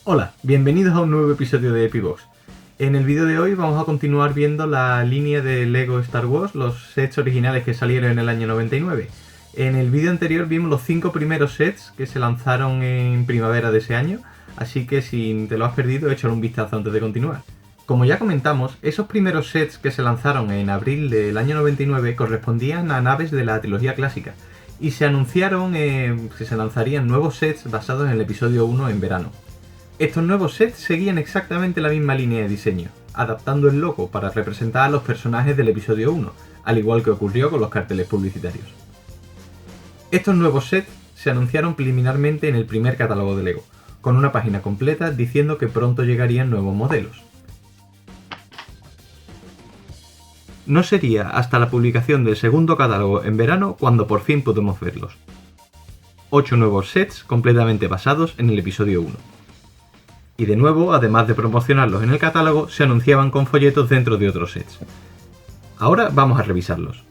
Hola, bienvenidos a un nuevo episodio de Epibox. En el vídeo de hoy vamos a continuar viendo la línea de LEGO Star Wars, los sets originales que salieron en el año 99. En el vídeo anterior vimos los 5 primeros sets que se lanzaron en primavera de ese año, así que si te lo has perdido, échale un vistazo antes de continuar. Como ya comentamos, esos primeros sets que se lanzaron en abril del año 99 correspondían a naves de la trilogía clásica, y se anunciaron que se lanzarían nuevos sets basados en el episodio 1 en verano. Estos nuevos sets seguían exactamente la misma línea de diseño, adaptando el logo para representar a los personajes del episodio 1, al igual que ocurrió con los carteles publicitarios. Estos nuevos sets se anunciaron preliminarmente en el primer catálogo de LEGO, con una página completa diciendo que pronto llegarían nuevos modelos. No sería hasta la publicación del segundo catálogo en verano cuando por fin pudimos verlos. 8 nuevos sets completamente basados en el episodio 1. Y de nuevo, además de promocionarlos en el catálogo, se anunciaban con folletos dentro de otros sets. Ahora vamos a revisarlos.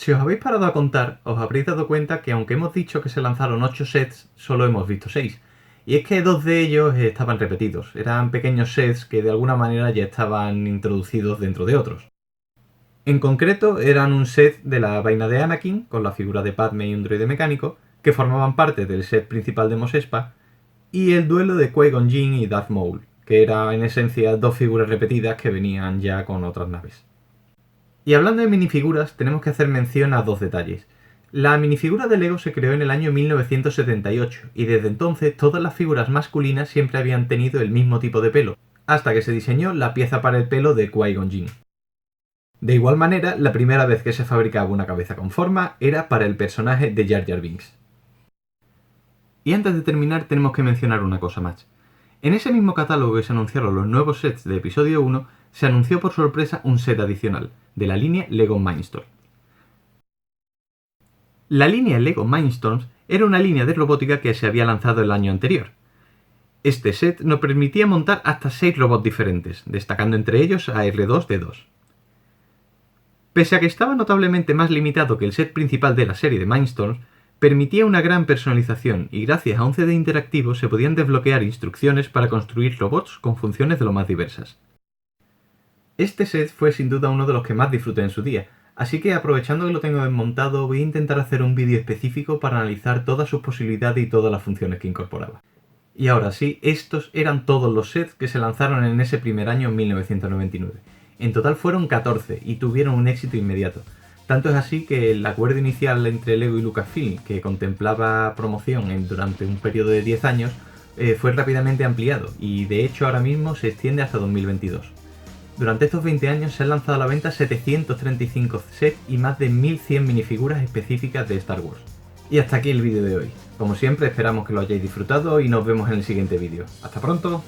Si os habéis parado a contar, os habréis dado cuenta que aunque hemos dicho que se lanzaron 8 sets, solo hemos visto 6. Y es que 2 de ellos estaban repetidos, eran pequeños sets que de alguna manera ya estaban introducidos dentro de otros. En concreto, eran un set de la vaina de Anakin, con la figura de Padme y un droide mecánico, que formaban parte del set principal de Mos Espa, y el duelo de Qui-Gon Jinn y Darth Maul, que era en esencia 2 figuras repetidas que venían ya con otras naves. Y hablando de minifiguras, tenemos que hacer mención a 2 detalles. La minifigura de Lego se creó en el año 1978, y desde entonces todas las figuras masculinas siempre habían tenido el mismo tipo de pelo, hasta que se diseñó la pieza para el pelo de Qui-Gon Jinn. De igual manera, la primera vez que se fabricaba una cabeza con forma era para el personaje de Jar Jar Binks. Y antes de terminar tenemos que mencionar una cosa más. En ese mismo catálogo que se anunciaron los nuevos sets de episodio 1, se anunció por sorpresa un set adicional, de la línea LEGO Mindstorm. La línea LEGO Mindstorms era una línea de robótica que se había lanzado el año anterior. Este set nos permitía montar hasta 6 robots diferentes, destacando entre ellos a R2-D2. Pese a que estaba notablemente más limitado que el set principal de la serie de Mindstorms, permitía una gran personalización y gracias a un CD interactivo se podían desbloquear instrucciones para construir robots con funciones de lo más diversas. Este set fue sin duda uno de los que más disfruté en su día, así que aprovechando que lo tengo desmontado voy a intentar hacer un vídeo específico para analizar todas sus posibilidades y todas las funciones que incorporaba. Y ahora sí, estos eran todos los sets que se lanzaron en ese primer año en 1999. En total fueron 14 y tuvieron un éxito inmediato. Tanto es así que el acuerdo inicial entre Lego y Lucasfilm, que contemplaba promoción durante un periodo de 10 años, fue rápidamente ampliado y de hecho ahora mismo se extiende hasta 2022. Durante estos 20 años se han lanzado a la venta 735 sets y más de 1100 minifiguras específicas de Star Wars. Y hasta aquí el vídeo de hoy. Como siempre esperamos que lo hayáis disfrutado y nos vemos en el siguiente vídeo. ¡Hasta pronto!